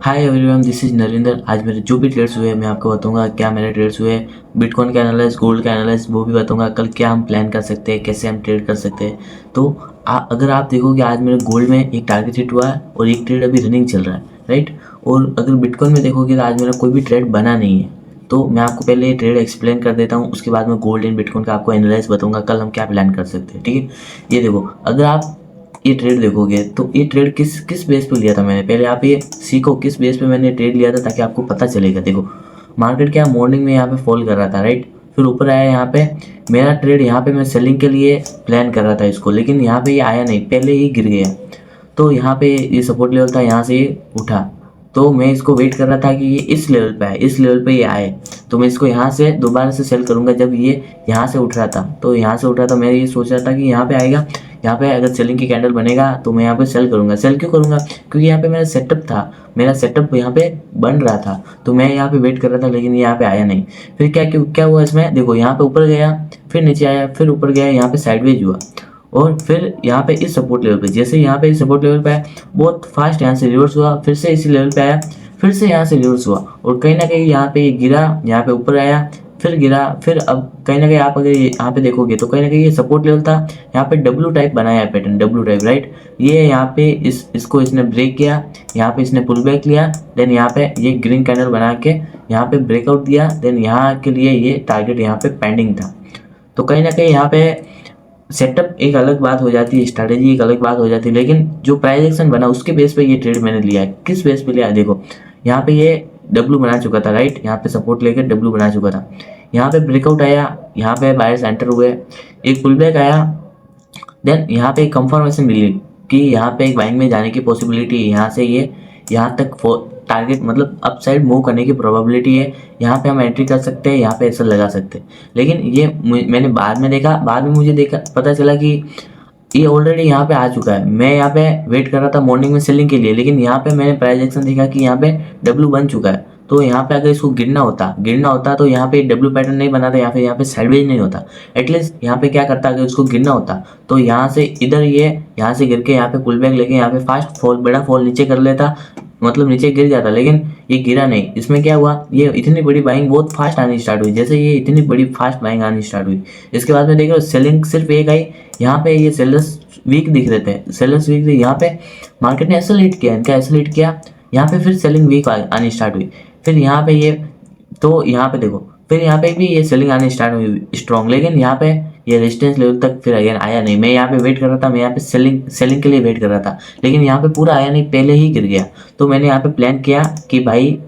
Hi everyone, this is Narendra. आज मेरे जो भी ट्रेड्स हुए मैं आपको बताऊंगा। क्या मेरे ट्रेड्स हुए, बिटकॉइन का एनालिसिस, गोल्ड का एनालिसिस वो भी बताऊंगा। कल क्या हम प्लान कर सकते हैं, कैसे हम ट्रेड कर सकते हैं। तो अगर आप देखोगे आज मेरे गोल्ड में एक टारगेट हिट हुआ है और एक ट्रेड अभी रनिंग चल रहा है, राइट। और अगर बिटकॉइन में देखोगे तो आज मेरा कोई भी ट्रेड बना नहीं है। तो मैं आपको पहले ये ट्रेड एक्सप्लेन कर देता हूँ, उसके बाद मैं गोल्ड एंड बिटकॉइन का आपको एनालिसिस बताऊंगा कल हम क्या प्लान कर सकते हैं, ठीक है। ये देखो, अगर आप ये ट्रेड देखोगे तो ये ट्रेड किस किस बेस पे लिया था मैंने, पहले आप ये सीखो किस बेस पे मैंने ट्रेड लिया था ताकि आपको पता चलेगा। देखो, मार्केट क्या मॉर्निंग में यहाँ पे फॉल कर रहा था, राइट। फिर ऊपर आया यहाँ पे, मेरा ट्रेड यहाँ पे मैं सेलिंग के लिए प्लान कर रहा था इसको, लेकिन यहाँ पे ये आया नहीं, पहले ही गिर गया। तो यहाँ पे ये सपोर्ट लेवल था, यहाँ से ये उठा। तो मैं इसको वेट कर रहा था कि ये इस लेवल पे आए, इस लेवल पे ये आए तो मैं इसको यहाँ से दोबारा से सेल करूँगा। जब ये यहाँ से उठ रहा था, तो यहाँ से उठ रहा था, मैं ये सोच रहा था कि यहाँ पे आएगा, यहाँ पे अगर सेलिंग की कैंडल बनेगा तो मैं यहाँ पे सेल करूँगा। सेल क्यों करूँगा? क्योंकि यहाँ पे मेरा सेटअप था, मेरा सेटअप यहाँ पे बन रहा था, तो मैं यहाँ पे वेट कर रहा था, लेकिन यहाँ पे आया नहीं। फिर क्या हुआ इसमें, देखो यहाँ पे ऊपर गया, फिर नीचे आया, फिर ऊपर गया, यहाँ पे साइडवेज हुआ। और फिर यहाँ पे इस सपोर्ट लेवल पे, जैसे यहाँ पे इस सपोर्ट लेवल पे आया, बहुत फास्ट यहाँ से रिवर्स हुआ, फिर से इसी लेवल पे आया, फिर से यहाँ से रिवर्स हुआ, और कहीं ना कहीं यहाँ पे ये गिरा, यहाँ पे ऊपर आया, फिर गिरा। फिर अब कहीं ना कहीं आप अगर यहाँ पे देखोगे तो कहीं ना कहीं ये सपोर्ट लेवल था, यहाँ पे डब्ल्यू टाइप बनाया है पैटर्न, डब्ल्यू टाइप, राइट। ये यहाँ पे इसको इसने ब्रेक किया, यहाँ पे इसने पुल बैक लिया, देन यहाँ पे ये ग्रीन कैंडल बना के यहाँ पे ब्रेकआउट दिया, देन यहाँ के लिए ये टारगेट यहाँ पे पेंडिंग था। तो कहीं ना कहीं यहाँ पे सेटअप एक अलग बात हो जाती है, स्ट्रैटेजी एक अलग बात हो जाती है, लेकिन जो प्राइस एक्शन बना उसके बेस पे ये ट्रेड मैंने लिया है। किस बेस पे लिया है, देखो यहाँ पे ये डब्ल्यू बना चुका था, राइट। यहाँ पे सपोर्ट लेकर डब्ल्यू बना चुका था, यहाँ पे ब्रेकआउट आया, यहाँ पे बायर्स एंटर हुए, एक पुल बैक आया, देन यहाँ पे एक कंफर्मेशन मिली कि यहाँ पे एक बाइंग में जाने की पॉसिबिलिटी है। यहाँ से ये यहाँ तक टारगेट मतलब अप साइड मूव करने की प्रोबेबिलिटी है, यहाँ पे हम एंट्री कर सकते हैं, यहाँ पे ऐसा लगा सकते हैं। लेकिन ये मैंने बाद में देखा, बाद में मुझे देखा पता चला कि ये ऑलरेडी यहाँ पे आ चुका है। मैं यहाँ पे वेट कर रहा था मॉर्निंग में सेलिंग के लिए, लेकिन यहाँ पे मैंने प्राइस एक्शन देखा कि यहाँ पे डब्ल्यू बन चुका है। तो यहाँ पे अगर इसको गिरना होता तो यहाँ पे डब्ल्यू पैटर्न नहीं बनाता, यहाँ पे साइडवेज नहीं होता। एटलीस्ट यहाँ पे क्या करता, अगर इसको गिरना होता तो यहाँ से इधर ये यहाँ से गिर के यहाँ पे पुल बैक लेके यहाँ पे फास्ट फॉल, बड़ा फॉल नीचे कर लेता, मतलब नीचे गिर जाता, लेकिन ये गिरा नहीं। इसमें क्या हुआ, ये इतनी बड़ी बाइंग बहुत फास्ट आनी स्टार्ट हुई। जैसे ये इतनी बड़ी फास्ट बाइंग आनी स्टार्ट हुई, इसके बाद में देख रहे हो सेलिंग सिर्फ एक आई। यहाँ पे ये सेलर्स वीक दिख रहे थे, सेलर्स वीक थे, यहाँ पे मार्केट ने एसोलेट किया, इनका एसोलेट किया, यहाँ पे फिर सेलिंग वीक आनी स्टार्ट हुई। फिर यहाँ पे ये, तो यहाँ पे देखो, फिर यहाँ पे भी ये सेलिंग आनी स्टार्ट हुई स्ट्रॉन्ग, लेकिन यहाँ पे ये रेजिस्टेंस लेवल तक फिर अगेन आया नहीं। मैं यहाँ पे वेट कर रहा था, मैं यहाँ पे सेलिंग के लिए वेट कर रहा था, लेकिन यहाँ पे पूरा आया नहीं, पहले ही गिर गया। तो मैंने यहाँ पे प्लान किया कि भाई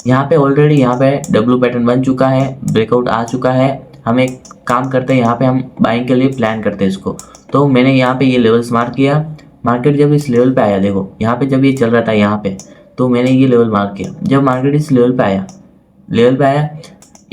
यहाँ पे ऑलरेडी यहाँ पे डब्ल्यू पैटर्न बन चुका है, ब्रेकआउट आ चुका है, हम एक काम करते हैं, यहाँ पे हम बाइंग के लिए प्लान करते हैं इसको। तो मैंने यहाँ पे ये लेवल्स मार्क किया। मार्केट जब इस लेवल पे आया, देखो यहाँ पे जब ये चल रहा था यहाँ पे, तो मैंने ये लेवल मार्क किया। जब मार्केट इस लेवल पे आया,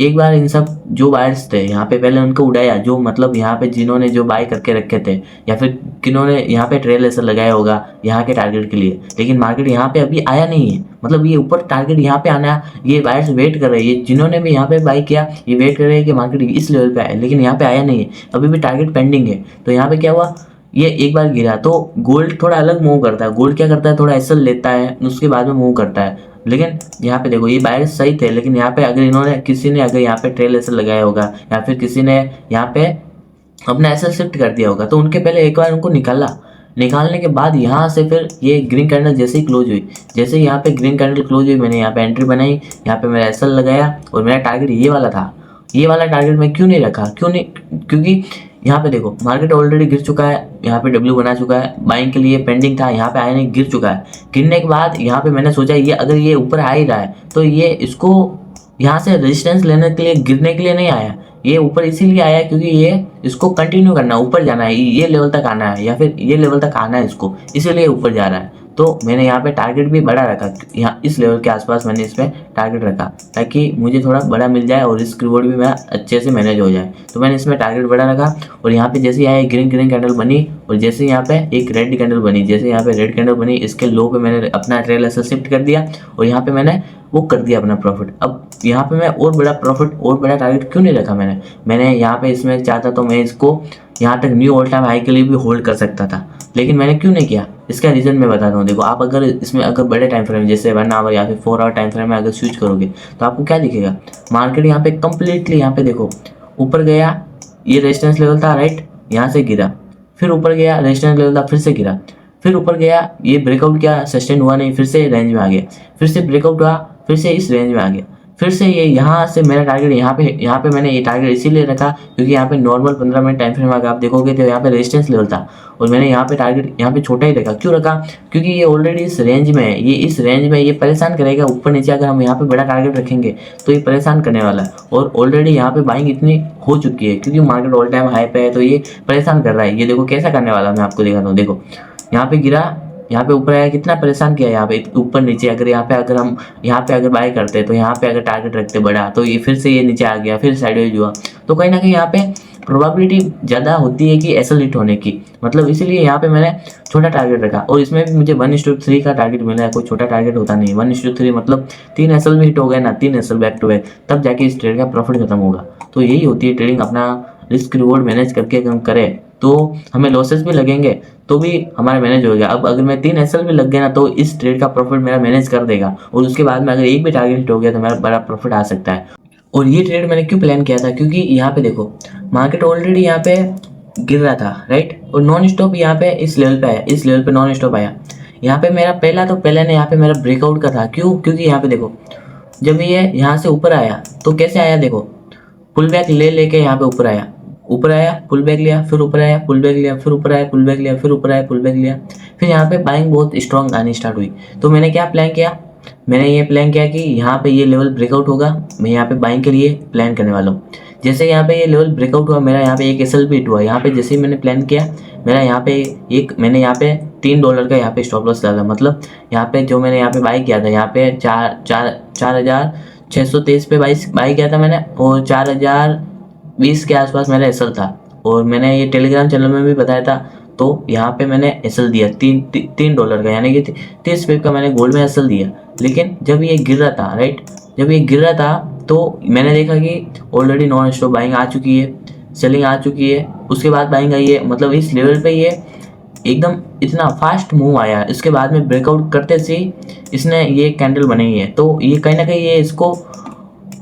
एक बार इन सब जो बायर्स थे यहाँ पे पहले उनको उड़ाया, जो मतलब यहाँ पे जिन्होंने जो बाय करके रखे थे, या फिर किन्होंने यहाँ पे ट्रेल ऐसा लगाया होगा यहाँ के टारगेट के लिए, लेकिन मार्केट यहाँ पे अभी आया नहीं है। मतलब ये ऊपर टारगेट यहाँ पे आना, ये बायर्स वेट कर रहे हैं, ये जिन्होंने भी यहाँ पे बाय किया ये वेट कर रहे हैं कि मार्केट इस लेवल पे आए, लेकिन यहाँ पे आया नहीं है, अभी भी टारगेट पेंडिंग है। तो यहाँ पे क्या हुआ, ये एक बार गिरा। तो गोल्ड थोड़ा अलग मूव करता है, गोल्ड क्या करता है, थोड़ा एसल लेता है, उसके बाद में मूव करता है। लेकिन यहाँ पे देखो ये बायर्स सही थे, लेकिन यहाँ पे अगर इन्होंने किसी ने अगर यहाँ पे ट्रेल एसल लगाया होगा, या फिर किसी ने यहाँ पे अपना एसल शिफ्ट कर दिया होगा, तो उनके पहले एक बार उनको निकालने के बाद यहाँ से फिर ये ग्रीन कैंडल जैसे ही क्लोज हुई, जैसे यहाँ पे ग्रीन कैंडल क्लोज हुई, मैंने यहाँ पे एंट्री बनाई, यहाँ पे मेरा एसल लगाया, और मेरा टारगेट ये वाला था। ये वाला टारगेट मैं क्यों नहीं रखा, क्योंकि यहाँ पे देखो मार्केट ऑलरेडी गिर चुका है, यहाँ पे डब्ल्यू बना चुका है, बाइंग के लिए पेंडिंग था, यहाँ पे आया नहीं, गिर चुका है। गिरने के बाद यहाँ पे मैंने सोचा ये अगर ये ऊपर आ ही रहा है तो ये इसको यहाँ से रेजिस्टेंस लेने के लिए, गिरने के लिए नहीं आया, ये ऊपर इसीलिए आया क्योंकि ये इसको कंटिन्यू करना, ऊपर जाना है, ये लेवल तक आना है, या फिर ये लेवल तक आना है इसको, इसीलिए ऊपर जा रहा है। तो मैंने यहाँ पे टारगेट भी बड़ा रखा, यहाँ इस लेवल के आसपास मैंने इस पर टारगेट रखा ताकि मुझे थोड़ा बड़ा मिल जाए और रिस्क रिवॉर्ड भी मेरा अच्छे से मैनेज हो जाए। तो मैंने इसमें टारगेट बड़ा रखा, और यहाँ पे जैसे यहाँ ग्रीन कैंडल बनी, और जैसे यहाँ पे एक रेड कैंडल बनी, जैसे यहाँ पे रेड कैंडल बनी, इसके लो पे मैंने अपना ट्रेल ऐसा शिफ्ट कर दिया, और यहाँ पे मैंने वो कर दिया अपना प्रॉफिट। अब यहाँ पे मैं और बड़ा प्रॉफिट और बड़ा टारगेट क्यों नहीं रखा, मैंने यहाँ पे इसमें चाहता तो मैं इसको यहाँ तक न्यू ऑल टाइम हाई के लिए भी होल्ड कर सकता था, लेकिन मैंने क्यों नहीं किया, इसका रीज़न मैं बता रहा हूँ। देखो आप अगर इसमें अगर बड़े टाइम फ्रेम जैसे 1 आवर या फिर 4 आवर टाइम फ्रेम में अगर स्विच करोगे तो आपको क्या दिखेगा, मार्केट यहाँ पे कंप्लीटली यहाँ पे देखो ऊपर गया, ये रेजिस्टेंस लेवल था राइट, यहाँ से गिरा, फिर ऊपर गया, रेजिस्टेंस लेवल था, फिर से गिरा, फिर ऊपर गया, ये ब्रेकआउट किया, सस्टेन हुआ नहीं, फिर से रेंज में आ गया, फिर से ब्रेकआउट हुआ, फिर से इस रेंज में आ गया, फिर से ये यहाँ से मेरा टारगेट यहाँ पे मैंने ये टारगेट इसीलिए रखा क्योंकि यहाँ पे नॉर्मल 15 मिनट टाइम फ्रेम अगर आप देखोगे तो यहाँ पे रेजिस्टेंस लेवल था और मैंने यहाँ पे टारगेट यहाँ पे छोटा ही रखा। क्यों रखा, क्योंकि ये ऑलरेडी इस रेंज में है, ये इस रेंज में ये परेशान करेगा ऊपर नीचे। अगर हम यहाँ पे बड़ा टारगेट रखेंगे तो ये परेशान करने वाला है और ऑलरेडी यहाँ पे बाइंग इतनी हो चुकी है क्योंकि मार्केट ऑल टाइम हाई पे है, तो ये परेशान कर रहा है। ये देखो कैसा करने वाला मैं आपको दिखाता हूँ। देखो यहाँ पे गिरा, यहाँ पे ऊपर आया, कितना परेशान किया यहाँ पे ऊपर नीचे। अगर यहाँ पे अगर हम यहाँ पे अगर बाय करते तो यहाँ पे अगर टारगेट रखते बड़ा तो ये फिर से ये नीचे आ गया, फिर साइडवेज हुआ, तो कहीं ना कहीं यहाँ पे प्रोबेबिलिटी ज़्यादा होती है कि एसल हिट होने की, मतलब इसीलिए यहाँ पे मैंने छोटा टारगेट रखा। और इसमें भी मुझे 1:3 का टारगेट मिला है, कोई छोटा टारगेट होता नहीं। 1:3 मतलब 3 एसल भी हिट हो गए ना, 3 एसल बैक टू बैक, तब जाके इस ट्रेड का प्रॉफिट खत्म होगा। तो यही होती है ट्रेडिंग, अपना रिस्क रिवॉर्ड मैनेज करके अगर हम करें तो हमें लॉसेस भी लगेंगे तो भी हमारा मैनेज हो गया। अब अगर मैं 3 एसएल भी लग गया ना तो इस ट्रेड का प्रॉफिट मेरा मैनेज कर देगा और उसके बाद में अगर एक भी टारगेट हिट हो गया तो मेरा बड़ा प्रॉफिट आ सकता है। और ये ट्रेड मैंने क्यों प्लान किया था, क्योंकि यहाँ पे देखो मार्केट ऑलरेडी यहाँ पे गिर रहा था राइट, और नॉन स्टॉप यहाँ पे इस लेवल पे आया, इस लेवल पे नॉन स्टॉप आया। यहाँ पे मेरा पहले ने यहाँ पे मेरा ब्रेकआउट का था। क्यों, क्योंकि यहाँ पे देखो जब ये यहाँ से ऊपर आया तो कैसे आया, देखो पुल बैक लेके यहाँ पे ऊपर आया, पुल बैक लिया, फिर ऊपर आया, पुल बैक लिया, फिर ऊपर आया, पुल बैक लिया, फिर ऊपर आया, पुल बैक लिया, फिर यहाँ पे बाइंग बहुत स्ट्रॉन्ग आनी स्टार्ट हुई। तो मैंने क्या प्लान किया, मैंने ये प्लान किया कि यहाँ पे ये लेवल ब्रेकआउट होगा, मैं यहाँ पे बाइंग के लिए प्लान करने वाला हूँ। जैसे यहाँ पे ये लेवल ब्रेकआउट हुआ, मेरा यहाँ पे एक एसएल भी हिट हुआ। यहाँ पे जैसे ही मैंने प्लान किया, मेरा यहाँ पे मैंने यहाँ पे $3 का यहाँ पे स्टॉप लॉस डाला, मतलब यहाँ पे जो मैंने यहाँ पे बाई किया था, यहाँ पे 4,623 पे बाई किया था मैंने, और 4,020 के आसपास मेरा एसएल था। और मैंने ये टेलीग्राम चैनल में भी बताया था। तो यहाँ पे मैंने एसएल दिया $3 का, यानी कि 30 पिप का मैंने गोल्ड में एसएल दिया। लेकिन जब ये गिर रहा था राइट, जब ये गिर रहा था तो मैंने देखा कि ऑलरेडी नॉन स्टॉप बाइंग आ चुकी है, सेलिंग आ चुकी है, उसके बाद बाइंग आई है, मतलब इस लेवल पे ये एकदम इतना फास्ट मूव आया। इसके बाद में ब्रेकआउट करते से इसने ये कैंडल बनाई है, तो ये कहीं ना कहीं ये इसको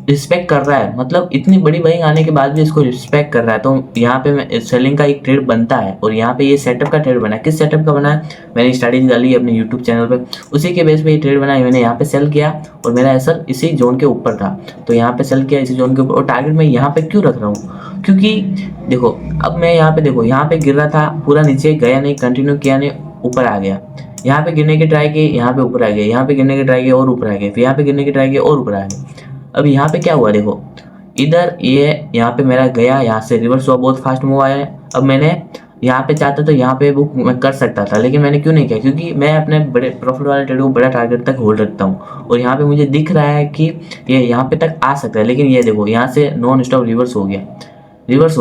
रिस्पेक्ट कर रहा है, मतलब इतनी बड़ी बाइंग आने के बाद भी इसको रिस्पेक्ट कर रहा है। तो यहाँ पे सेलिंग का एक ट्रेड बनता है और यहाँ पे ये सेटअप का ट्रेड बना है। किस सेटअप का बना है, मैंने स्टार्टिंग डाली अपने यूट्यूब चैनल पे, उसी के बेस पे ये ट्रेड बना है। मैंने यहाँ पे सेल किया और मेरा एसएल इसी जोन के ऊपर था, तो यहाँ पे सेल किया इसी जोन के ऊपर। और टारगेट मैं यहाँ पे क्यों रख रहा हूँ, क्योंकि देखो अब मैं यहाँ पे देखो यहाँ पे गिर रहा था, पूरा नीचे गया नहीं, कंटिन्यू किया नहीं, ऊपर आ गया। यहाँ पे गिरने की ट्राई की, यहाँ पे ऊपर आ गया, यहाँ पे गिरने की ट्राई की और ऊपर आ गया, फिर यहाँ पे गिरने की ट्राई की और ऊपर आ गया। अब यहाँ पे क्या हुआ, देखो इधर ये यहाँ पे मेरा गया, यहाँ से रिवर्स हुआ, बहुत फास्ट मूव आया है। अब मैंने यहाँ पे चाहता तो यहाँ पे बुक मैं कर सकता था, लेकिन मैंने क्यों नहीं किया, क्योंकि मैं अपने बड़े प्रॉफिट वाले ट्रेड को बड़ा टारगेट तक होल्ड रखता हूँ। और यहाँ पे मुझे दिख रहा है कि ये यहाँ पे तक आ सकता है, लेकिन ये देखो यहाँ से नॉन स्टॉप रिवर्स हो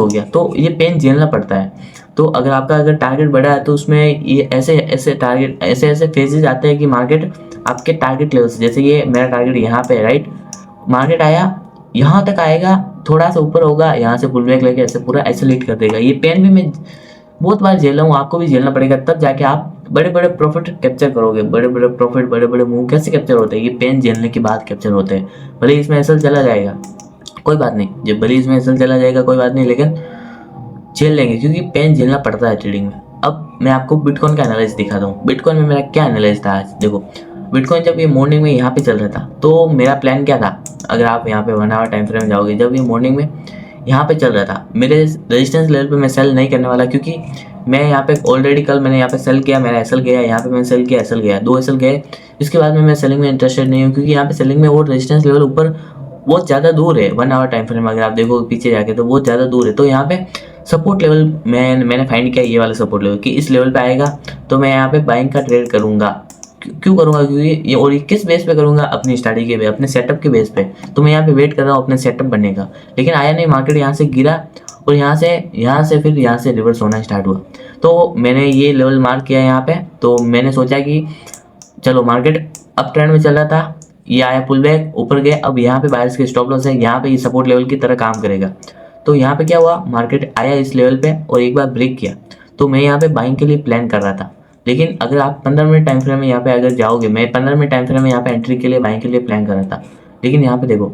गया, तो ये पेन झेलना पड़ता है। तो अगर आपका अगर टारगेट बड़ा है तो उसमें ये ऐसे फेजेज आते हैं कि मार्केट आपके टारगेट लेवल से, जैसे ये मेरा टारगेट यहाँ पे है राइट, मार्केट आया यहाँ तक आएगा, थोड़ा सा ऊपर होगा, यहाँ से पुल बैक लेके ऐसे पूरा आइसोलेट कर देगा। ये पेन भी मैं बहुत बार झेला हूँ, आपको भी झेलना पड़ेगा, तब जाके आप बड़े बड़े प्रॉफिट कैप्चर करोगे। बड़े बड़े प्रॉफिट, बड़े बड़े मूव कैसे कैप्चर होते हैं, ये पेन झेलने के बाद कैप्चर होते हैं। भले इसमें एसएल चला जाएगा कोई बात नहीं, जब भले इसमें एसएल चला जाएगा कोई बात नहीं, लेकिन झेल लेंगे क्योंकि पेन झेलना पड़ता है ट्रेडिंग में। अब मैं आपको बिटकॉइन का एनालिसिस दिखाता हूँ। बिटकॉइन में मेरा क्या एनालिसिस था आज, देखो बिटकॉइन जब ये मॉर्निंग में यहाँ पे चल रहा था तो मेरा प्लान क्या था, अगर आप यहाँ पे 1 आवर टाइम फ्रेम जाओगे, जब ये मॉर्निंग में यहाँ पे चल रहा था, मेरे रेजिस्टेंस लेवल पे मैं सेल नहीं करने वाला, क्योंकि मैं यहाँ पे ऑलरेडी कल मैंने यहाँ पे सेल किया, मेरा एसएल गया, यहाँ पे मैंने सेल किया, एसएल गया, 2 एसएल गए। इसके बाद में मैं सेलिंग में इंटरेस्टेड नहीं हूँ, क्योंकि यहाँ पे सेलिंग में वो रेजिस्टेंस लेवल ऊपर बहुत ज़्यादा दूर है। 1 आवर टाइम फ्रेम अगर आप देखो पीछे जाके तो बहुत ज़्यादा दूर है। तो यहाँ पे सपोर्ट लेवल मैंने फाइंड किया, ये वाला सपोर्ट लेवल कि इस लेवल पे आएगा तो मैं यहाँ पे बाइंग का ट्रेड करूँगा। क्यों करूँगा, क्योंकि ये, और किस बेस पे करूँगा, अपनी स्टडी के बेस, अपने सेटअप के बेस पे। तो मैं यहाँ पे वेट कर रहा हूँ अपने सेटअप बनने का, लेकिन आया नहीं, मार्केट यहाँ से गिरा और यहाँ से रिवर्स होना स्टार्ट हुआ। तो मैंने ये लेवल मार्क किया यहाँ पे, तो मैंने सोचा कि चलो मार्केट अप ट्रेंड में चल रहा था, ये आया पुल बैक, ऊपर गया, अब यहाँ पे बायर्स के स्टॉप लॉस है, यहाँ पे ये सपोर्ट लेवल की तरह काम करेगा। तो यहाँ पे क्या हुआ, मार्केट आया इस लेवल पे और एक बार ब्रेक किया, तो मैं यहाँ पे बाइंग के लिए प्लान कर रहा था। लेकिन अगर आप 15 मिनट टाइम फ्रेम में यहाँ पे अगर जाओगे, मैं 15 मिनट टाइम फ्रेम में यहाँ पे एंट्री के लिए बाइंग के लिए प्लान कर रहा था, लेकिन यहाँ पे देखो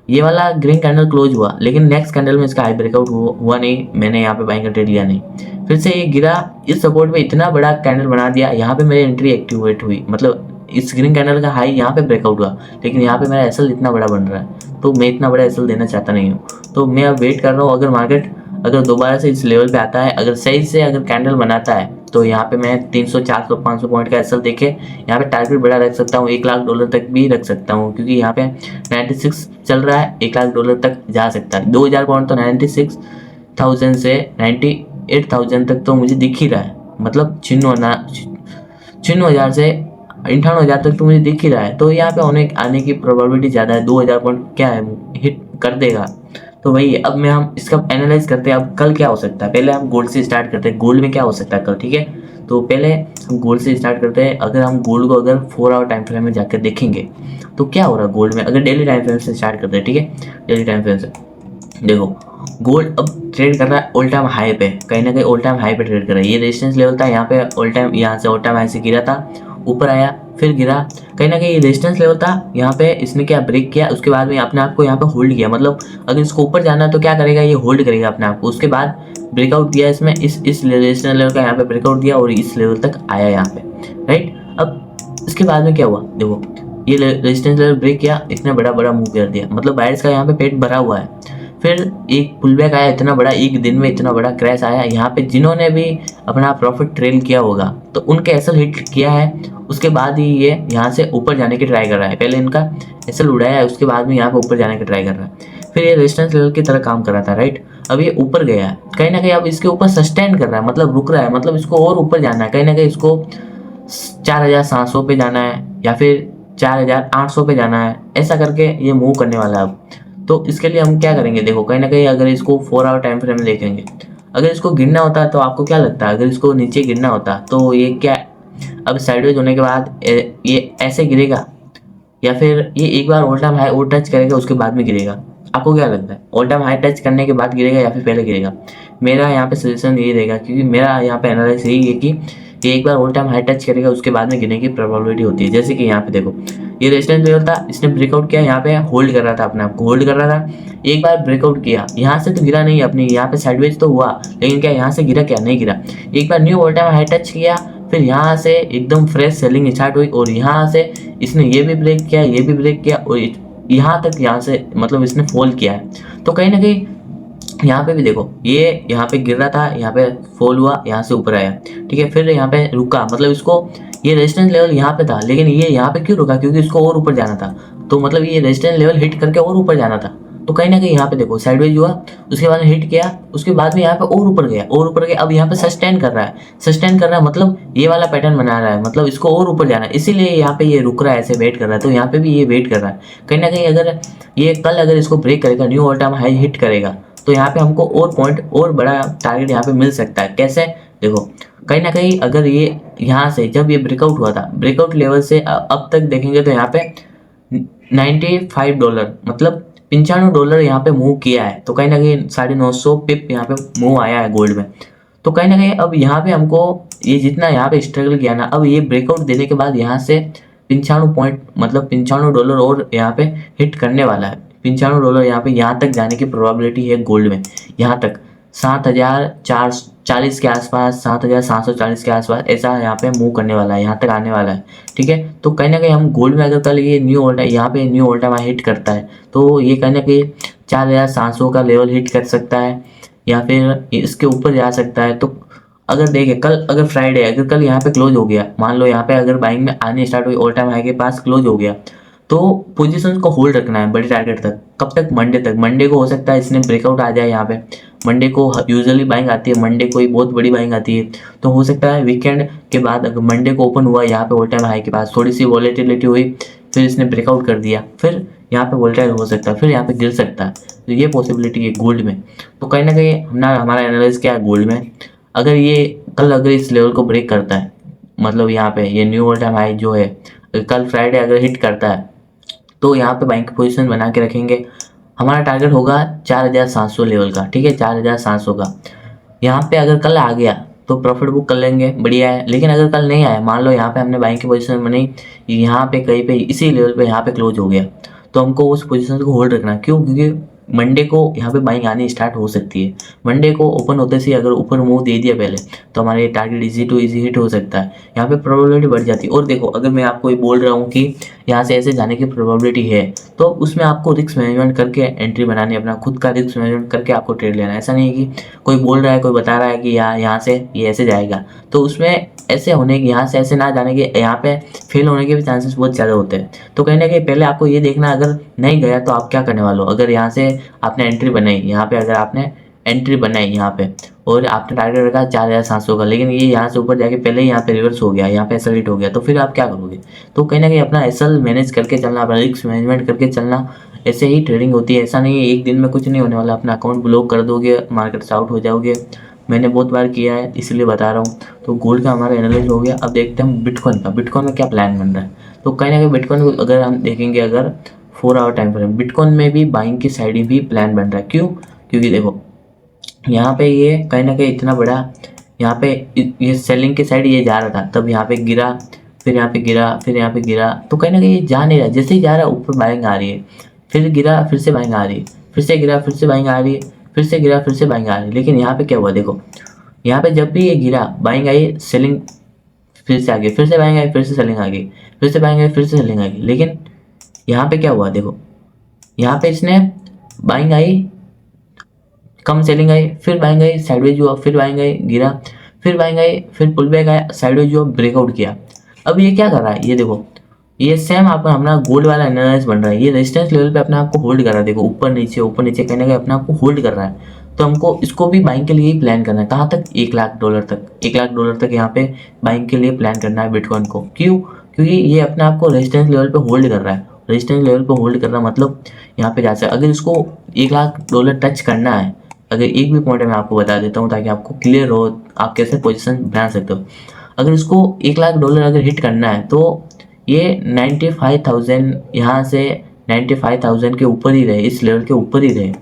ये वाला ग्रीन कैंडल क्लोज हुआ, लेकिन नेक्स्ट कैंडल में इसका हाई ब्रेकआउट हुआ नहीं, मैंने यहाँ पे बाइंग का ट्रेड लिया नहीं, फिर से ये गिरा, इस सपोर्ट पे इतना बड़ा कैंडल बना दिया, यहाँ पे मेरी एंट्री एक्टिवेट हुई, मतलब इस ग्रीन कैंडल का हाई यहाँ पे ब्रेकआउट हुआ, लेकिन यहाँ पे मेरा एसएल इतना बड़ा बन रहा है, तो मैं इतना बड़ा एसएल देना चाहता नहीं हूँ। तो मैं अब वेट कर रहा हूँ, अगर मार्केट अगर दोबारा से इस लेवल पे आता है, अगर सही से अगर कैंडल बनाता है, तो यहाँ पे मैं 300 400 500 पॉइंट का एसएल देखे यहाँ पे टारगेट बड़ा रख सकता हूँ, $1,00,000 तक भी रख सकता हूँ, क्योंकि यहाँ पे 96 चल रहा है, $1,00,000 तक जा सकता है। 2000 पॉइंट तो 96,000 से 98,000 तक तो मुझे दिख ही रहा है, मतलब 96,000 से 98,000 तक तो मुझे दिख ही रहा है, तो यहाँ पे आने की प्रोबेबिलिटी ज़्यादा है। 2000 पॉइंट क्या है, हिट कर देगा। तो वही अब मैं हम इसका एनालाइज करते हैं, अब कल क्या हो सकता है। पहले हम गोल्ड से स्टार्ट करते हैं, गोल्ड में क्या हो सकता है कल, ठीक है। तो पहले हम गोल्ड से स्टार्ट करते हैं। अगर हम गोल्ड को अगर 4 आवर टाइम फ्रेम में जाकर देखेंगे तो क्या हो रहा है गोल्ड में, अगर डेली टाइम फ्रेम से स्टार्ट करते हैं, ठीक है। डेली टाइम फ्रेम से देखो, गोल्ड अब ट्रेड कर रहा है ऑल टाइम हाई पे, कहीं ना कहीं ऑल टाइम हाई पे ट्रेड कर रहा है। ये रेजिस्टेंस लेवल था यहाँ पे, ऑल टाइम यहाँ से ऑल टाइम हाई से गिरा था, ऊपर आया, फिर गिरा, कहीं ना कहीं ये रेजिस्टेंस लेवल था, यहाँ पे इसने क्या ब्रेक किया, उसके बाद में अपने आप को यहाँ पे होल्ड किया, मतलब अगर इसको ऊपर जाना है तो क्या करेगा, ये होल्ड करेगा अपने आप को। उसके बाद ब्रेकआउट दिया इसमें, इस रेजिस्टेंस लेवल का यहाँ पे ब्रेकआउट दिया और इस लेवल तक आया यहाँ पे, राइट। अब इसके बाद में क्या हुआ, देखो ये रेजिस्टेंस लेवल ब्रेक किया, इतना बड़ा बड़ा मूव कर दिया, मतलब बायर्स का यहाँ पे पेट भरा हुआ है। फिर एक पुलबैक आया, इतना बड़ा एक दिन में इतना बड़ा क्रैश आया, यहाँ पे जिन्होंने भी अपना प्रॉफिट ट्रेल किया होगा तो उनके एसएल हिट किया है, उसके बाद ही ये यहाँ से ऊपर जाने की ट्राई कर रहा है। पहले इनका एसएल उड़ाया है, उसके बाद में यहाँ पे ऊपर जाने की ट्राई कर रहा है। फिर ये रेजिस्टेंस लेवल की तरह काम कर रहा था, राइट। अब ये ऊपर गया है, कहीं ना कहीं अब इसके ऊपर सस्टेन कर रहा है, मतलब रुक रहा है, मतलब इसको और ऊपर जाना है, कहीं ना कहीं इसको 4,700 पे जाना है या फिर 4,800 पे जाना है, ऐसा करके ये मूव करने वाला है अब। तो इसके लिए हम क्या करेंगे, देखो कहीं ना कहीं अगर इसको 4 आवर टाइम फ्रेम में देखेंगे, अगर इसको गिरना होता है तो आपको क्या लगता है, अगर इसको नीचे गिरना होता तो ये क्या, अब साइडवेज होने के बाद ये ऐसे गिरेगा या फिर ये एक बार ऑल टाइम हाई और टच करेगा उसके बाद में गिरेगा, आपको क्या लगता है, ऑल टाइम हाई टच करने के बाद गिरेगा या फिर पहले गिरेगा। मेरा यहाँ पे सजेशन यही रहेगा, क्योंकि मेरा यहाँ पे एनालिसिस यही है कि ये एक बार ऑल टाइम हाई टच करेगा उसके बाद में गिरने की प्रोबेबिलिटी होती है। जैसे कि यहाँ पे देखो ये रेजिस्टेंस लेवल था, इसने ब्रेकआउट किया, यहाँ पे होल्ड कर रहा था, अपने आप को होल्ड कर रहा था, एक बार ब्रेकआउट किया, यहाँ से तो गिरा नहीं अपनी, यहाँ पे साइडवेज तो हुआ, लेकिन क्या यहाँ से गिरा, क्या नहीं गिरा। एक बार new all time high touch किया, फिर यहाँ से एकदम फ्रेश सेलिंग स्टार्ट हुई और यहाँ से इसने ये भी ब्रेक किया, ये भी ब्रेक किया और यहाँ तक यहाँ से मतलब इसने फॉल किया है। तो कहीं ना कहीं यहाँ पे भी देखो ये यहाँ पे गिर रहा था, यहाँ पे फॉल हुआ, यहाँ से ऊपर आया, ठीक है, फिर यहाँ पे रुका, मतलब इसको ये रेजिस्टेंस लेवल यहाँ पे था, लेकिन ये यहाँ पे क्यों रुका, क्योंकि इसको और ऊपर जाना था, तो मतलब ये रेजिस्टेंस लेवल हिट करके और ऊपर जाना था। तो कहीं ना कहीं यहाँ पे देखो साइडवेज हुआ, उसके बाद हिट किया, उसके बाद में यहाँ पे और ऊपर गया, और ऊपर गया, अब यहाँ पे सस्टेन कर रहा है, सस्टेन कर रहा है, मतलब ये वाला पैटर्न बना रहा है, मतलब इसको और ऊपर जाना है, इसीलिए यहाँ पे ये रुक रहा है, ऐसे वेट कर रहा है। तो यहाँ पे भी ये वेट कर रहा है, कहीं ना कहीं अगर ये कल अगर इसको ब्रेक करेगा, new all time high hit करेगा, तो यहाँ पे हमको और पॉइंट और बड़ा टारगेट यहाँ पे मिल सकता है। कैसे, देखो कहीं ना कहीं अगर ये यहाँ से जब ये ब्रेकआउट हुआ था, ब्रेकआउट लेवल से अब तक देखेंगे तो यहाँ पे $95 मतलब $95 यहाँ पे मूव किया है, तो कहीं ना कहीं 950 पिप यहाँ पे मूव आया है गोल्ड में। तो कहीं ना कहीं अब यहाँ पे हमको ये जितना यहाँ पे स्ट्रगल किया ना, अब ये ब्रेकआउट देने के बाद यहाँ से 95 पॉइंट मतलब $95 और यहाँ पे हिट करने वाला है। $95 यहाँ पे यहाँ तक जाने की प्रोबेबिलिटी है गोल्ड में, यहाँ तक 7,440 के आसपास, 7,740 के आसपास ऐसा यहाँ पे मूव करने वाला है, यहाँ तक आने वाला है, ठीक है। तो कहीं ना कहीं हम गोल्ड में अगर कल ये न्यू ऑल टाइम यहाँ पे न्यू ऑल टाइम हिट करता है तो ये कहीं ना कहीं 4,700 का लेवल हिट कर सकता है या फिर इसके ऊपर जा सकता है। तो अगर देखें कल अगर फ्राइडे अगर कल यहाँ पे क्लोज हो गया, मान लो यहाँ पे अगर बाइंग में आने स्टार्ट हुई, ऑल टाइम हाई के पास क्लोज हो गया, तो पोजीशन को होल्ड रखना है बड़े टारगेट तक। कब तक, मंडे तक। मंडे को हो सकता है इसने ब्रेकआउट आ जाए यहाँ पे, मंडे को यूजुअली बाइंग आती है, मंडे को ही बहुत बड़ी बाइंग आती है, तो हो सकता है वीकेंड के बाद अगर मंडे को ओपन हुआ यहाँ पे ऑल टाइम हाई के पास, थोड़ी सी वॉलेटिलिटी हुई, फिर इसने ब्रेकआउट कर दिया, फिर यहाँ पे वोल्टाइल हो सकता है, फिर यहाँ पे गिर सकता है, तो ये पॉसिबिलिटी है गोल्ड में। तो कहीं ना कहीं हमारा एनालिसिस क्या है गोल्ड में, अगर ये कल अगर इस लेवल को ब्रेक करता है, मतलब यहाँ पे ये न्यू ऑल टाइम हाई जो है कल फ्राइडे अगर हिट करता है, तो यहाँ पे बाइंग की पोजीशन बना के रखेंगे। हमारा टारगेट होगा 4,700 लेवल का, ठीक है, 4,700 का। यहाँ पे अगर कल आ गया तो प्रॉफिट बुक कर लेंगे, बढ़िया है। लेकिन अगर कल नहीं आया, मान लो यहाँ पे हमने बाइंग की पोजीशन बनी, यहाँ पे कहीं पे इसी लेवल पे यहाँ पे क्लोज हो गया, तो हमको उस पोजीशन को होल्ड रखना। क्यों? क्योंकि मंडे को यहाँ पे बाइंग आनी स्टार्ट हो सकती है। मंडे को ओपन होते से अगर ऊपर मूव दे दिया पहले, तो हमारा ये target easy to easy hit हो सकता है, यहाँ पे प्रोबेबिलिटी बढ़ जाती है। और देखो, अगर मैं आपको ये बोल रहा हूँ कि यहाँ से ऐसे जाने की प्रोबेबिलिटी है, तो उसमें आपको रिस्क मैनेजमेंट करके एंट्री बनानी है, अपना खुद का रिस्क मैनेजमेंट करके आपको ट्रेड लेना है। ऐसा नहीं है कि कोई बोल रहा है, कोई बता रहा है कि यहाँ से ये ऐसे जाएगा, तो उसमें ऐसे होने की, यहाँ से ऐसे ना जाने के, यहाँ पे फेल होने के भी चांसेस बहुत ज़्यादा होते हैं। तो कहीं ना कहीं पहले आपको ये देखना, अगर नहीं गया तो आप क्या करने वाले हो। अगर यहाँ से आपने एंट्री बनाई, यहाँ पे अगर आपने एंट्री बनाई यहाँ पे, और आपने टारगेट रखा 4700 का, लेकिन ये यहाँ से ऊपर जाके पहले ही यहाँ पे रिवर्स हो गया, यहाँ पे एसल हिट हो गया, तो फिर आप क्या करोगे। तो कहीं ना कहीं अपना एसल मैनेज करके चलना, अपना रिस्क मैनेजमेंट करके चलना, ऐसे ही ट्रेडिंग होती है। ऐसा नहीं है एक दिन में कुछ नहीं होने वाला, अपना अकाउंट ब्लॉक कर दोगे, मार्केट से आउट हो जाओगे। मैंने बहुत बार किया है, इसलिए बता रहा हूँ। तो गोल्ड का हमारा एनालिसिस हो गया। अब देखते हैं हम बिटकॉइन का, बिटकॉइन में क्या प्लान बन रहा है। तो कहीं ना कहीं बिटकॉइन को अगर हम देखेंगे, अगर 4 आवर टाइम फ्रेम, बिटकॉइन में भी बाइंग की साइड भी प्लान बन रहा है। क्यों? क्योंकि देखो यहाँ पे ये कहीं ना कहीं इतना बड़ा, यहाँ पे ये सेलिंग की साइड ये जा रहा था, तब यहाँ पे गिरा, फिर यहाँ पे गिरा, फिर यहाँ पे गिरा, तो कहीं ना कहीं ये जा नहीं रहा। जैसे ही जा रहा है ऊपर बाइंग आ रही है, फिर गिरा, फिर से बाइंग आ रही है, फिर से गिरा, फिर से बाइंग आ रही है, फिर से गिरा, फिर से बाइंग आ रही है। लेकिन यहाँ पे क्या हुआ देखो, यहाँ पे जब भी ये गिरा, बाइंग आई, सेलिंग फिर से आ गई, फिर से बाइंग आई, फिर से सेलिंग आ गई, फिर से बाइंग आई, फिर से सेलिंग आ गई। लेकिन यहाँ पे क्या हुआ देखो, यहाँ पे इसने बाइंग आई, कम सेलिंग आई, फिर बाइंग आई, साइडवेज हुआ, फिर बाइंग आई, गिरा, फिर बाइंग आई, फिर पुल बैक आया, साइडवेज हुआ, ब्रेकआउट किया। अब ये क्या कर रहा है, ये देखो, ये सेम आपका हमारा गोल्ड वाला एनालिसिस बन रहा है। ये रेजिस्टेंस लेवल पे अपने आप को होल्ड कर रहा है, देखो ऊपर नीचे कहीं ना कहीं अपने आप को होल्ड कर रहा है। तो हमको इसको भी बाइंग के लिए ही प्लान करना है। कहाँ तक? $1,00,000 तक, $1,00,000 तक यहाँ पे बाइंग के लिए प्लान करना है बिटकॉइन को। क्यों? क्योंकि ये अपने आप को रेजिस्टेंस लेवल पे होल्ड कर रहा है। रेजिस्टेंस लेवल पे होल्ड कर रहा मतलब यहाँ पे जा सकता है। अगर इसको $1,00,000 टच करना है, अगर एक भी पॉइंट मैं आपको बता देता हूँ ताकि आपको क्लियर हो, आप कैसे पोजीशन बना सकते हो। अगर इसको $1,00,000 अगर हिट करना है, तो ये 95,000, यहाँ से 95,000 के ऊपर ही रहे, इस लेवल के ऊपर ही रहे।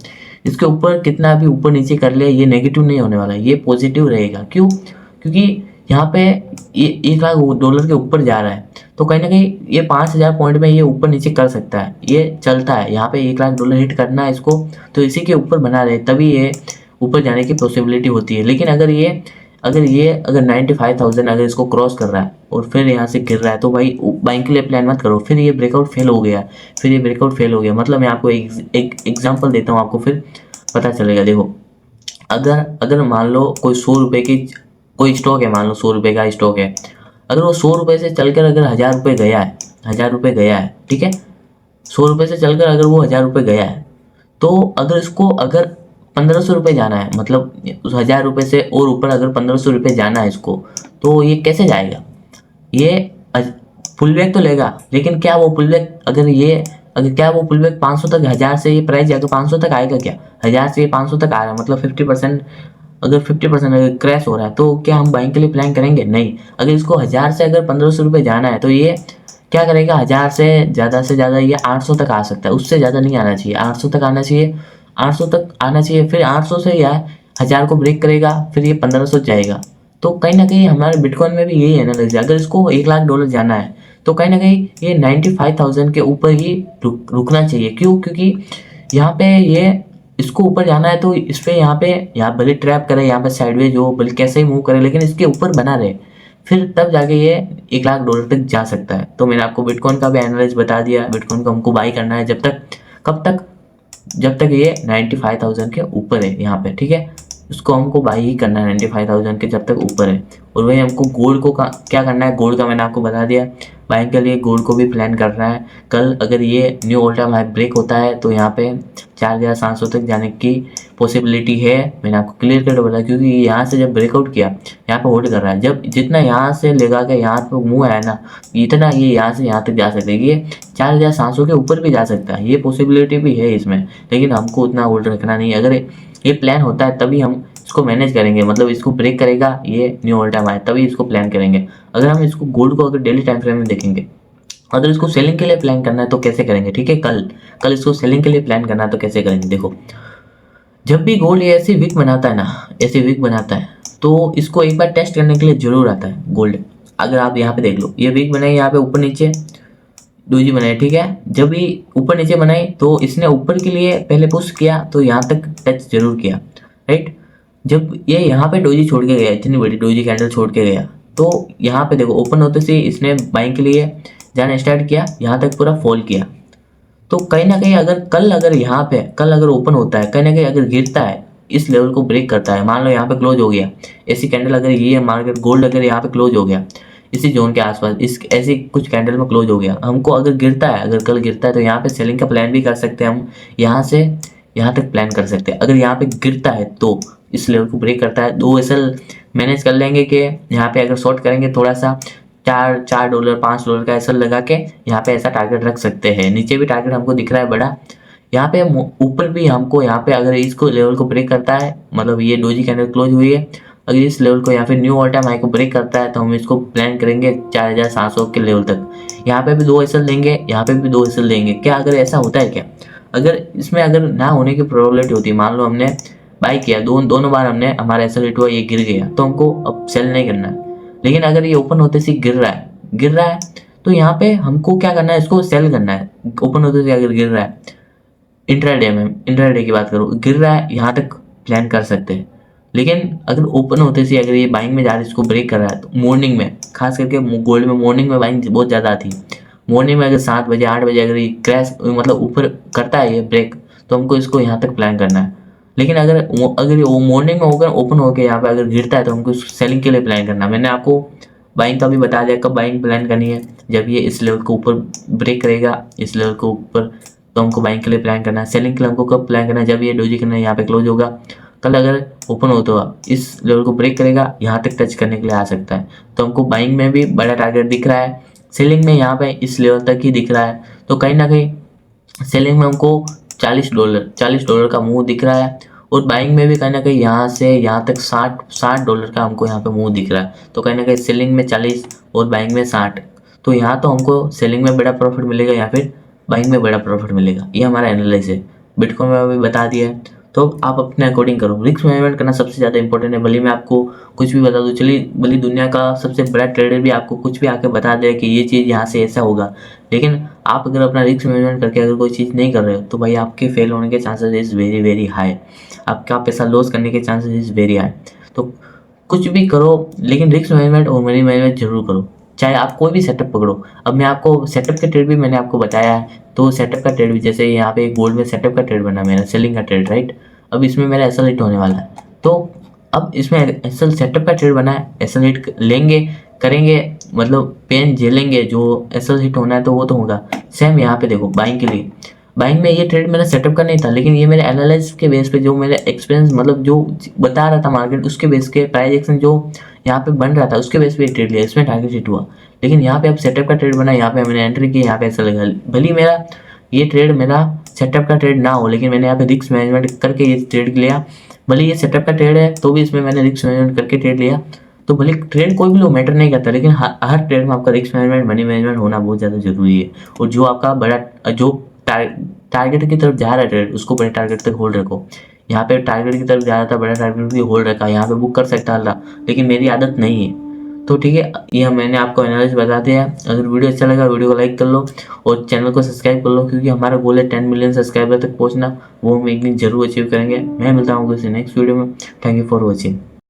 इसके ऊपर कितना भी ऊपर नीचे कर ले, ये नेगेटिव नहीं होने वाला, ये पॉजिटिव रहेगा। क्यों? क्योंकि यहाँ पे ये $1,00,000 के ऊपर जा रहा है, तो कहीं ना कहीं ये 5,000 पॉइंट में ये ऊपर नीचे कर सकता है, ये चलता है। यहाँ पे $1,00,000 हिट करना है इसको, तो इसी के ऊपर बना रहे, तभी ये ऊपर जाने की पॉसिबिलिटी होती है। लेकिन अगर 95,000 अगर इसको क्रॉस कर रहा है और फिर यहाँ से गिर रहा है, तो भाई बाइंग के लिए प्लान मत करो। फिर ये ब्रेकआउट फेल हो गया, फिर ये ब्रेकआउट फेल हो गया, मतलब मैं आपको एक एग्जांपल देता हूँ, आपको फिर पता चलेगा। देखो, अगर मान लो कोई 100 रुपये की कोई स्टॉक है, मान लो 100 रुपये का स्टॉक है, अगर वो 100 रुपये से चलकर अगर 1,000 रुपये गया है, 1,000 रुपये गया है, ठीक है, 100 रुपये से चलकर अगर वो 1,000 रुपये गया है, तो अगर इसको अगर 1,500 रुपये जाना है, मतलब उस 1,000 रुपये से और ऊपर अगर 1,500 रुपये जाना है इसको, तो ये कैसे जाएगा। ये फुल बैक तो लेगा, लेकिन क्या वो फुल बैक क्या वो फुल बैक 500 तक, 1,000 से ये प्राइस जाकर 500 तक आएगा क्या? 1,000 से ये 500 तक आ रहा है, मतलब 50%, अगर 50% अगर क्रैश हो रहा है, तो क्या हम बाइंग के लिए प्लान करेंगे? नहीं। अगर इसको 1,000 से अगर 1,500 रुपये जाना है, तो ये क्या करेगा, 1,000 से ज़्यादा ये 800 तक आ सकता है, उससे ज़्यादा नहीं आना चाहिए, 800 तक आना चाहिए, 800 तक आना चाहिए। फिर 800 से यार 1,000 को ब्रेक करेगा, फिर ये 1,500 जाएगा। तो कहीं ना कहीं हमारे बिटकॉइन में भी यही एनालिसिस है। अगर इसको $1,00,000 जाना है, तो कहीं ना कहीं ये 95,000 के ऊपर ही रुकना चाहिए। क्यों? क्योंकि यहाँ पे ये इसको ऊपर जाना है, तो इस पे यहाँ भले ट्रैप करे, यहाँ पे साइडवेज हो, भले कैसे ही मूव करे, लेकिन इसके ऊपर बना रहे, फिर तब जाके ये $1,00,000 तक जा सकता है। तो मैंने आपको बिटकॉइन का भी एनालिसिस बता दिया। बिटकॉइन को हमको बाई करना है कब तक, जब तक ये 95,000 के ऊपर है यहाँ पे, ठीक है, उसको हमको बाई ही करना है 95,000 के जब तक ऊपर है। और वही हमको गोल्ड को क्या करना है, गोल्ड का मैंने आपको बता दिया। बाइंग के लिए गोल्ड को भी प्लान करना है। कल अगर ये new all time high break होता है, तो यहाँ पे 4,700 तक जाने की पॉसिबिलिटी है, मैंने आपको क्लियर कट बोला। क्योंकि यहाँ से जब ब्रेकआउट किया, यहाँ पे होल्ड कर रहा है, जब जितना यहाँ से लेगा के यहाँ पे मुँह आया ना, इतना ये यहाँ से यहाँ तक जा सकता है, ये 4,700 के ऊपर भी जा सकता है, ये पॉसिबिलिटी भी है इसमें। लेकिन हमको उतना होल्ड रखना नहीं है। अगर ये प्लान होता है तभी हम इसको मैनेज करेंगे, मतलब इसको ब्रेक करेगा ये न्यू ऑल टाइम हाई, तभी इसको प्लान करेंगे। अगर हम इसको गोल्ड को अगर डेली टाइम फ्रेम में देखेंगे, अगर इसको सेलिंग के लिए प्लान करना है तो कैसे करेंगे, ठीक है, कल इसको सेलिंग के लिए प्लान करना है तो कैसे करेंगे। देखो, जब भी गोल्ड ये ऐसी वीक बनाता है ना, ऐसी वीक बनाता है, तो इसको एक बार टेस्ट करने के लिए जरूर आता है गोल्ड। अगर आप यहाँ पे देख लो, ये वीक बनाई, यहाँ पे ऊपर नीचे डोजी बनाई, ठीक है। जब भी ऊपर नीचे बनाई तो इसने ऊपर के लिए पहले पुश किया तो यहाँ तक टच जरूर किया, राइट। जब ये यहाँ पे डोजी छोड़ के गया, इतनी बड़ी डोजी कैंडल छोड़ के गया, तो यहाँ पे देखो ओपन होते से इसने बाइंग के लिए जाना स्टार्ट किया, यहाँ तक पूरा फॉल किया। तो कहीं ना कहीं अगर यहाँ पे कल अगर ओपन होता है, कहीं ना कहीं अगर गिरता है, इस लेवल को ब्रेक करता है, मान लो यहाँ पे क्लोज हो गया, ऐसी कैंडल अगर ये मार्केट गोल्ड अगर यहाँ पे क्लोज हो गया इसी जोन के आसपास, इस ऐसी कुछ कैंडल में क्लोज हो गया, हमको अगर गिरता है, अगर कल गिरता है तो यहाँ पे सेलिंग का प्लान भी कर सकते हैं हम, यहाँ से यहाँ तक प्लान कर सकते हैं। अगर यहाँ पे गिरता है तो इस लेवल को ब्रेक करता है, 2 एसएल मैनेज कर लेंगे कि यहाँ पे अगर शॉर्ट करेंगे थोड़ा सा $4 $5 का एसएल लगा के यहाँ पे ऐसा टारगेट रख सकते हैं। नीचे भी टारगेट हमको दिख रहा है बड़ा, यहाँ पे ऊपर भी हमको, यहाँ पे अगर इसको लेवल को ब्रेक करता है, मतलब ये डोजी कैंडल क्लोज हुई है, अगर इस लेवल को यहाँ पे न्यू ऑल टाइम हाई को ब्रेक करता है तो हम इसको प्लान करेंगे 4700 के लेवल तक। यहाँ पे भी 2 एसएल देंगे, यहाँ पे भी 2 एसएल देंगे। क्या अगर ऐसा होता है क्या, अगर इसमें अगर ना होने की प्रोबेबिलिटी होती है, मान लो हमने बाई किया, दोनों बार हमने हमारा एसएल हिट हुआ, ये गिर गया, तो हमको अब सेल नहीं करना है। लेकिन अगर ये ओपन होते से गिर रहा है तो यहाँ पे हमको क्या करना है, इसको सेल करना है। ओपन होते से अगर गिर रहा है, इंट्राडे की बात करो, गिर रहा है, यहाँ तक प्लान कर सकते हैं। लेकिन अगर ओपन होते से अगर ये बाइंग में जा रहा है, इसको ब्रेक कर रहा है, तो मॉर्निंग में खास करके गोल्ड में मॉर्निंग में बाइंग बहुत ज़्यादा आती है। मॉर्निंग में अगर 7 बजे 8 बजे अगर ये क्रैश मतलब ऊपर करता है ये ब्रेक, तो हमको इसको यहाँ तक प्लान करना है। लेकिन अगर वो मॉर्निंग में होकर ओपन होकर यहाँ पे अगर गिरता है तो हमको सेलिंग के लिए प्लान करना है। मैंने आपको बाइंग का भी बता दिया कब बाइंग प्लान करनी है, जब ये इस लेवल को ऊपर ब्रेक करेगा, इस लेवल को ऊपर, तो हमको बाइंग के लिए प्लान करना है। सेलिंग के लिए हमको कब प्लान करना है, जब ये डोजी करना है यहाँ पे क्लोज होगा। कल अगर ओपन हो तो इस लेवल को ब्रेक करेगा, यहाँ तक टच करने के लिए आ सकता है, तो हमको बाइंग में भी बड़ा टारगेट दिख रहा है, सेलिंग में यहाँ पे इस लेवल तक ही दिख रहा है। तो कहीं ना कहीं सेलिंग में हमको $40 का मुंह दिख रहा है, और बाइंग में भी कहीं ना कहीं यहाँ से यहाँ तक $60 का हमको यहाँ पे मुंह दिख रहा है। तो कहीं ना कहीं सेलिंग में 40 और बाइंग में 60, तो यहाँ तो हमको सेलिंग में बड़ा प्रॉफिट मिलेगा या फिर बाइंग में बड़ा प्रॉफिट मिलेगा। ये हमारा एनालिसिस है, बिटकॉइन में अभी बता दिया है, तो आप अपने अकॉर्डिंग करो। रिस्क मैनेजमेंट करना सबसे ज़्यादा इंपॉर्टेंट है। भले मैं आपको कुछ भी बता दूँ, चलिए भले दुनिया का सबसे बड़ा ट्रेडर भी आपको कुछ भी आके बता दे कि ये चीज़ यहाँ से ऐसा होगा, लेकिन आप अगर अपना रिस्क मैनेजमेंट करके अगर कोई चीज़ नहीं कर रहे हो तो भाई आपके फेल होने के chances is very very high, आपका पैसा लॉस करने के चांसेस इज़ वेरी हाई। तो कुछ भी करो लेकिन रिस्क मैनेजमेंट और मनी मैनेजमेंट जरूर करो, चाहे आप कोई भी सेटअप पकड़ो। अब मैं आपको सेटअप का ट्रेड भी मैंने आपको बताया है, तो सेटअप का ट्रेड भी, जैसे यहाँ पे गोल्ड में सेटअप का ट्रेड बना मेरा, सेलिंग का ट्रेड, राइट। अब इसमें मेरा एसएल हिट होने वाला है, तो अब इसमें एसएल सेटअप का ट्रेड बना है, एसएल हिट लेंगे करेंगे, मतलब पेन झेलेंगे, जो एसएल हिट होना है तो वो तो होगा। सेम यहाँ पे देखो बाइंग के लिए, बाइंग में ये ट्रेड मेरा सेटअप का नहीं था, लेकिन ये मेरे एनालिसिस के बेस पे, जो मेरा एक्सपीरियंस मतलब जो बता रहा था मार्केट, उसके बेस के प्राइस एक्शन जो यहाँ पे बन रहा था उसके बेस पे ट्रेड लिया, इसमें टारगेट हिट हुआ। लेकिन यहाँ पे अब सेटअप का ट्रेड बना, यहाँ पे मैंने एंट्री की, यहाँ पे ऐसा लगा, भले मेरा ये ट्रेड मेरा सेटअप का ट्रेड ना हो, लेकिन मैंने यहाँ पे रिस्क मैनेजमेंट करके ये ट्रेड लिया। भले ये सेटअप का ट्रेड है तो भी इसमें मैंने रिस्क मैनेजमेंट करके ट्रेड लिया। तो भले ट्रेड कोई भी लो मैटर नहीं करता, लेकिन हर ट्रेड में आपका रिस्क मैनेजमेंट मनी मैनेजमेंट होना बहुत ज़्यादा जरूरी है। और जो आपका बड़ा जो टारगेट की तरफ जा रहा है ट्रेड, उसको बड़े टारगेट तक होल्ड रखो। यहाँ पे टारगेट की तरफ जा रहा था, बड़ा टारगेट भी होल्ड रखा, यहाँ पे बुक कर सकता था, लेकिन मेरी आदत नहीं है। तो ठीक है, ये मैंने आपको एनालिसिस बता दिया। अगर वीडियो अच्छा लगा वीडियो को लाइक कर लो और चैनल को सब्सक्राइब कर लो, क्योंकि हमारा गोल है 10 मिलियन सब्सक्राइबर तक पहुंचना, वो हम एक दिन जरूर अचीव करेंगे। मैं मिलता हूँ किसी नेक्स्ट वीडियो में। Thank you for watching.